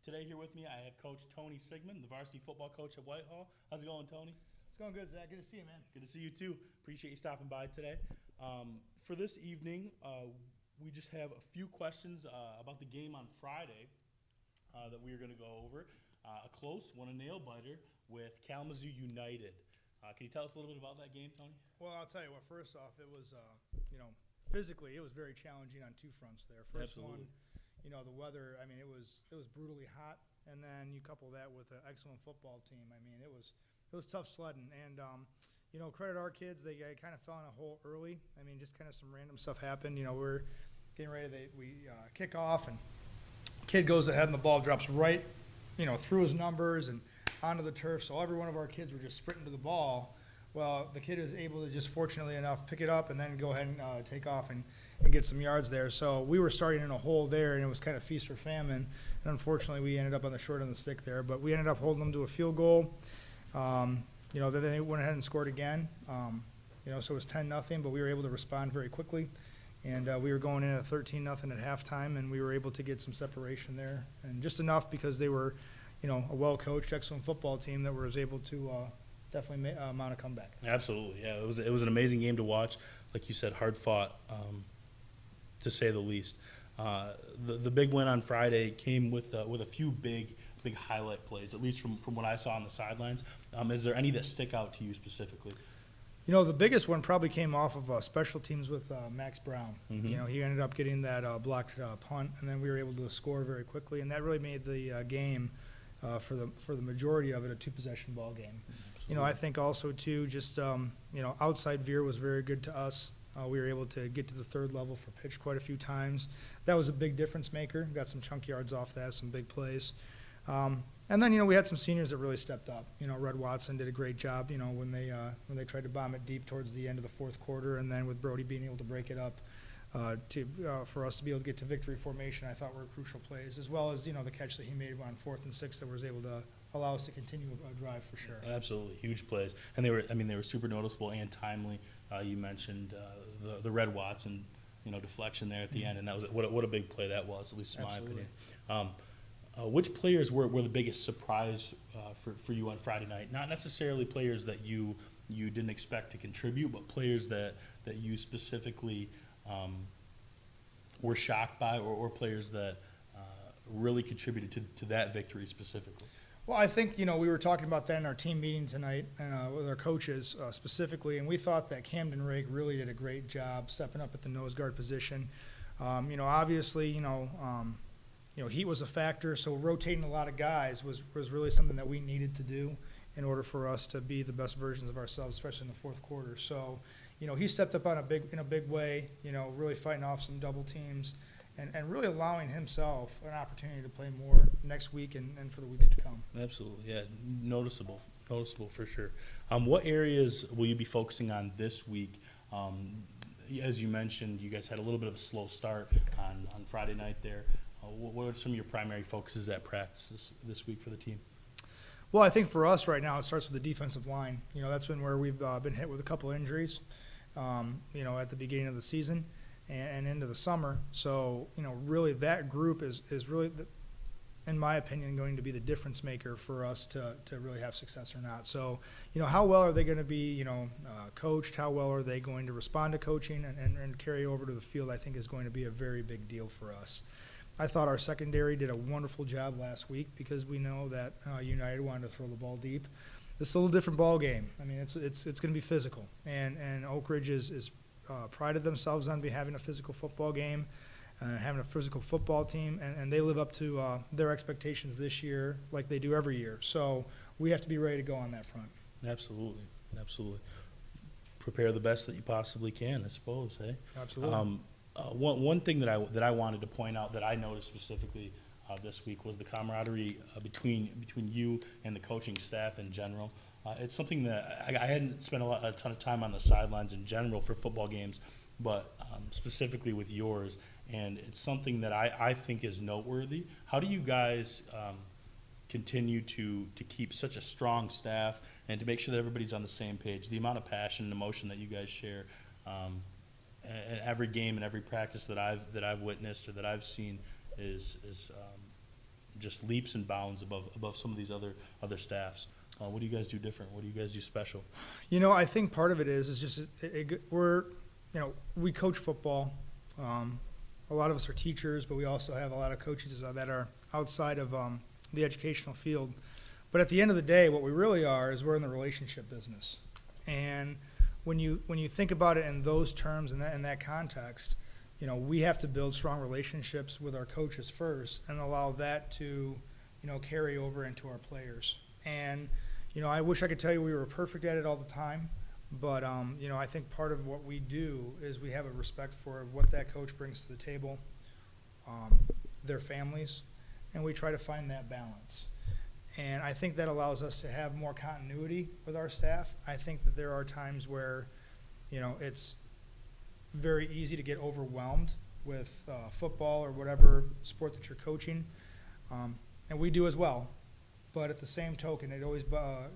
Today here with me, I have Coach Tony Sigmon, the varsity football coach at Whitehall. How's it going, Tony? It's going good, Zach. Good to see you, man. Good to see you too. Appreciate you stopping by today. For this evening, we just have a few questions about the game on Friday that we are going to go over. A close one, a nail biter with Kalamazoo United. Can you tell us a little bit about that game, Tony? Well, I'll tell you what. First off, it was, physically, it was very challenging on two fronts there. First Absolutely. one, the weather. I mean, it was brutally hot, and then you couple that with an excellent football team. I mean, it was tough sledding, and credit our kids. They kind of fell in a hole early. I mean, just kind of some random stuff happened. We're getting ready. We kick off, and kid goes ahead, and the ball drops right, through his numbers and onto the turf. So every one of our kids were just sprinting to the ball. Well, the kid was able to just, fortunately enough, pick it up and then go ahead and take off and get some yards there. So we were starting in a hole there, and it was kind of feast or famine. And unfortunately, we ended up on the short end of the stick there. But we ended up holding them to a field goal. Then they went ahead and scored again. So it was 10-0, but we were able to respond very quickly. And we were going in at 13-0 at halftime, and we were able to get some separation there. And just enough because they were, a well-coached, excellent football team that was able to definitely mount a comeback. Absolutely, yeah. It was an amazing game to watch. Like you said, hard fought, to say the least. The big win on Friday came with a few big highlight plays, at least from what I saw on the sidelines. Is there any that stick out to you specifically? The biggest one probably came off of special teams with Max Brown. Mm-hmm. He ended up getting that blocked punt, and then we were able to score very quickly, and that really made the game for the majority of it a two-possession ball game. I think also too, just outside veer was very good to us. We were able to get to the third level for pitch quite a few times. That was a big difference maker. Got some chunk yards off that, some big plays. And then we had some seniors that really stepped up. Red Watson did a great job. When they tried to bomb it deep towards the end of the fourth quarter, and then with Brody being able to break it up for us to be able to get to victory formation, I thought were crucial plays, as well as the catch that he made on 4th and 6 that was able to allow us to continue a drive for sure. Absolutely, huge plays, and they were super noticeable and timely. You mentioned the Red Watson, deflection there at the end, and that was what a big play that was, at least in Absolutely. my opinion. Which players were the biggest surprise for you on Friday night? Not necessarily players that you didn't expect to contribute, but players that you specifically were shocked by, or players that really contributed to that victory specifically. Well, I think, we were talking about that in our team meeting tonight with our coaches specifically, and we thought that Camden Rake really did a great job stepping up at the nose guard position. Obviously, heat was a factor, so rotating a lot of guys was really something that we needed to do in order for us to be the best versions of ourselves, especially in the fourth quarter. So, he stepped up in a big way, really fighting off some double teams and really allowing himself an opportunity to play more next week and for the weeks to come. Absolutely, yeah, noticeable for sure. What areas will you be focusing on this week? As you mentioned, you guys had a little bit of a slow start on Friday night there. What are some of your primary focuses at practice this week for the team? Well, I think for us right now, it starts with the defensive line. That's been where we've been hit with a couple of injuries, at the beginning of the season and into the summer. So, really that group is really, in my opinion, going to be the difference maker for us to really have success or not. So, how well are they going to be, coached? How well are they going to respond to coaching and carry over to the field, I think is going to be a very big deal for us. I thought our secondary did a wonderful job last week because we know that United wanted to throw the ball deep. It's a little different ball game. I mean, it's going to be physical, and Oak Ridge is prided themselves on having a physical football game, having a physical football team, and they live up to their expectations this year like they do every year. So we have to be ready to go on that front. Absolutely. Prepare the best that you possibly can, I suppose. Hey. Absolutely. One thing that I wanted to point out that I noticed specifically this week was the camaraderie between you and the coaching staff in general. It's something that I hadn't spent a ton of time on the sidelines in general for football games, but specifically with yours, and it's something that I think is noteworthy. How do you guys continue to keep such a strong staff and to make sure that everybody's on the same page? The amount of passion and emotion that you guys share at every game and every practice that I've witnessed or that I've seen is just leaps and bounds above some of these other staffs. What do you guys do different? What do you guys do special? I think part of it is just we coach football. A lot of us are teachers, but we also have a lot of coaches that are outside of the educational field. But at the end of the day, what we really are is we're in the relationship business. And when you think about it in those terms and in that context, we have to build strong relationships with our coaches first and allow that to, carry over into our players. And, I wish I could tell you we were perfect at it all the time. But, I think part of what we do is we have a respect for what that coach brings to the table, their families, and we try to find that balance. And I think that allows us to have more continuity with our staff. I think that there are times where, it's very easy to get overwhelmed with football or whatever sport that you're coaching, and we do as well. But at the same token, it always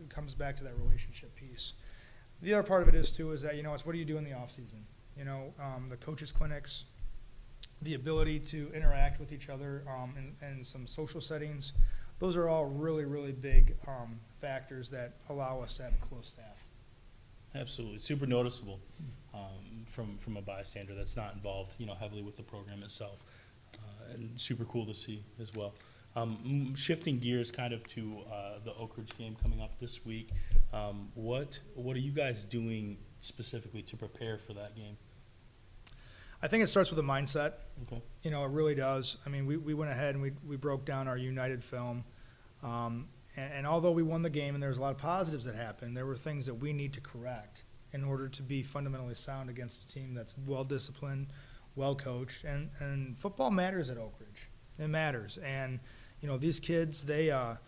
comes back to that relationship piece. The other part of it is that, it's what do you do in the off season? The coaches clinics, the ability to interact with each other in some social settings. Those are all really, really big factors that allow us to have a close staff. Absolutely, super noticeable from a bystander that's not involved, heavily with the program itself, and super cool to see as well. Shifting gears kind of to the Oak Ridge game coming up this week, what are you guys doing specifically to prepare for that game? I think it starts with a mindset. Okay. It really does. I mean, we went ahead and we broke down our United film. And although we won the game and there was a lot of positives that happened, there were things that we need to correct in order to be fundamentally sound against a team that's well-disciplined, well-coached. And football matters at Oak Ridge. It matters. And, these kids, they're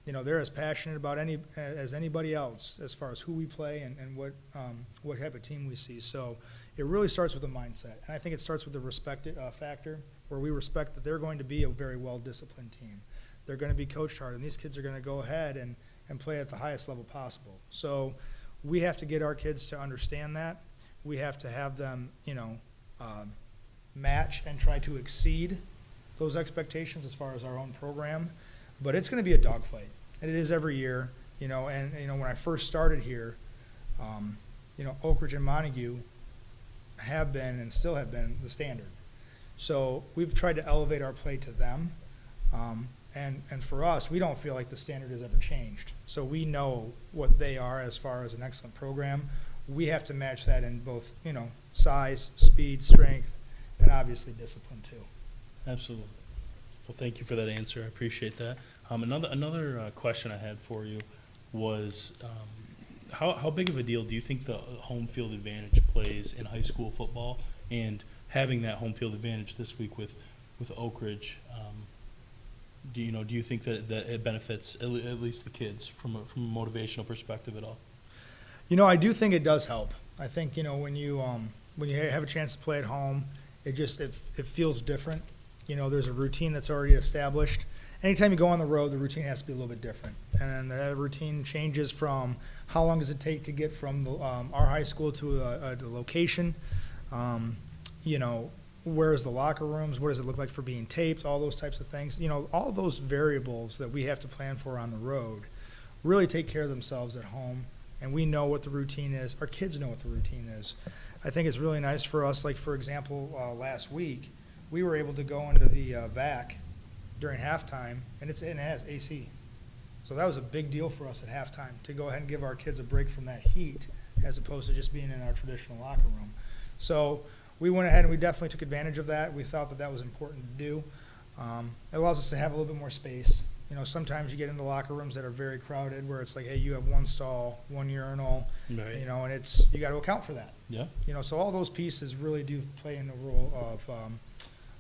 as passionate about as anybody else as far as who we play and what type of team we see. So it really starts with a mindset. And I think it starts with the respect factor, where we respect that they're going to be a very well-disciplined team. They're going to be coached hard, and these kids are going to go ahead and play at the highest level possible. So we have to get our kids to understand that. We have to have them, match and try to exceed those expectations as far as our own program. But it's going to be a dogfight, and it is every year. And when I first started here, Oak Ridge and Montague have been and still have been the standard. So we've tried to elevate our play to them. And for us, we don't feel like the standard has ever changed. So we know what they are as far as an excellent program. We have to match that in both, size, speed, strength, and obviously discipline too. Absolutely. Well, thank you for that answer. I appreciate that. Another question I had for you was, how big of a deal do you think the home field advantage plays in high school football, and having that home field advantage this week with Oak Ridge? Do you think that it benefits at least the kids from a motivational perspective at all? I do think it does help. I think when you have a chance to play at home, it feels different. There's a routine that's already established. Anytime you go on the road, the routine has to be a little bit different, and that routine changes from how long does it take to get from our high school to a location. Where's the locker rooms? What does it look like for being taped? All those types of things. All those variables that we have to plan for on the road really take care of themselves at home, and we know what the routine is. Our kids know what the routine is. I think it's really nice for us. Like, for example, last week, we were able to go into the VAC during halftime, and it has AC. So that was a big deal for us at halftime, to go ahead and give our kids a break from that heat as opposed to just being in our traditional locker room. So we went ahead and we definitely took advantage of that. We thought that was important to do. It allows us to have a little bit more space. Sometimes you get into locker rooms that are very crowded, where it's like, hey, you have one stall, one urinal, Right. And you got to account for that. Yeah. So all those pieces really do play in the role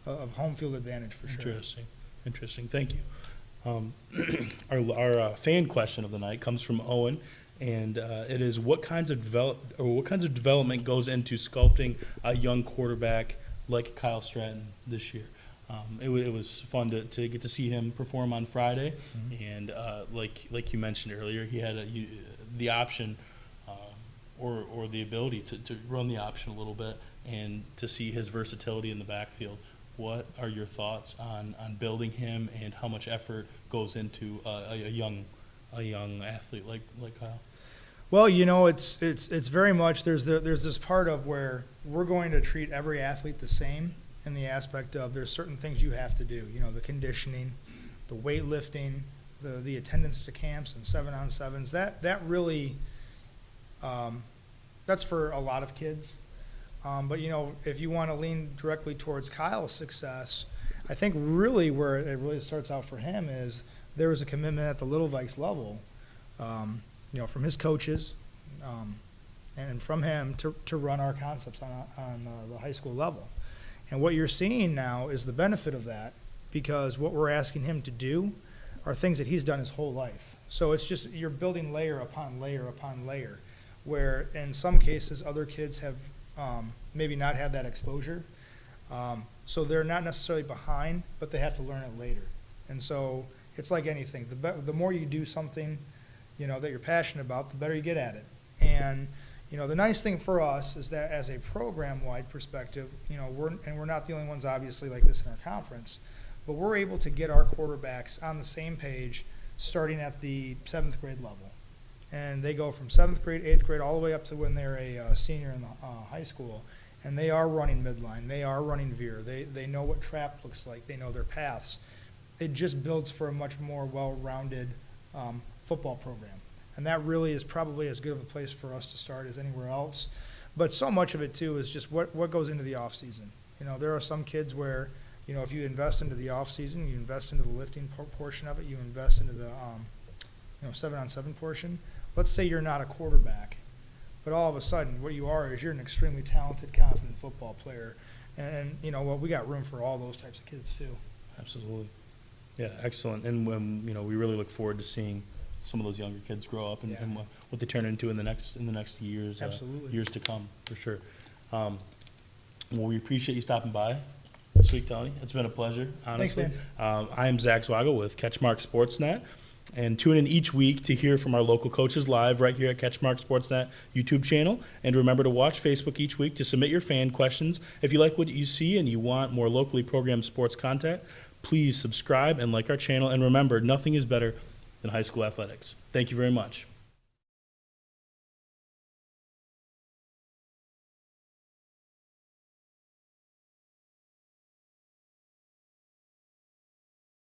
of home field advantage for sure. Interesting. Thank you. Our fan question of the night comes from Owen, and it is, what kinds of development goes into sculpting a young quarterback like Kyle Stratton this year? It was fun to get to see him perform on Friday, and like you mentioned earlier, he had the option or the ability to run the option a little bit, and to see his versatility in the backfield. what are your thoughts on building him and how much effort goes into a young athlete like Kyle? Well, you know, it's very much there's this part of where we're going to treat every athlete the same in the aspect of there's certain things you have to do. You know, the conditioning, the weightlifting, the attendance to camps and 7-on-7s. That really that's for a lot of kids. But you know, if you want to lean directly towards Kyle's success, I think really where it really starts out for him is there was a commitment at the Little Vikes level. You know, from his coaches, and from him to run our concepts on the high school level. And what you're seeing now is the benefit of that, because what we're asking him to do are things that he's done his whole life. So it's just, you're building layer upon layer upon layer, where in some cases other kids have maybe not had that exposure. So they're not necessarily behind, but they have to learn it later. And so it's like anything. The more you do something, you know, that you're passionate about, the better you get at it. And, you know, the nice thing for us is that as a program-wide perspective, you know, we're not the only ones obviously like this in our conference, but we're able to get our quarterbacks on the same page starting at the 7th grade level. And they go from 7th grade, 8th grade, all the way up to when they're a senior in the high school. And they are running midline, they are running veer, they know what trap looks like, they know their paths. It just builds for a much more well-rounded football program. And that really is probably as good of a place for us to start as anywhere else. But so much of it too is just what goes into the off season. You know, there are some kids where, you know, if you invest into the off season, you invest into the lifting portion of it, you invest into the 7-on-7 portion. Let's say you're not a quarterback, but all of a sudden what you are is you're an extremely talented, confident football player. And you know what, we got room for all those types of kids too. Absolutely. Yeah, excellent. And you know, we really look forward to seeing some of those younger kids grow up and what they turn into in the next years, years to come, for sure. Well, we appreciate you stopping by this week, Tony. It's been a pleasure, honestly. Thanks, man. I am Zach Swagel with CatchMark SportsNet. And tune in each week to hear from our local coaches live right here at CatchMark SportsNet YouTube channel. And remember to watch Facebook each week to submit your fan questions. If you like what you see and you want more locally programmed sports content, please subscribe and like our channel. And remember, nothing is better than high school athletics. Thank you very much.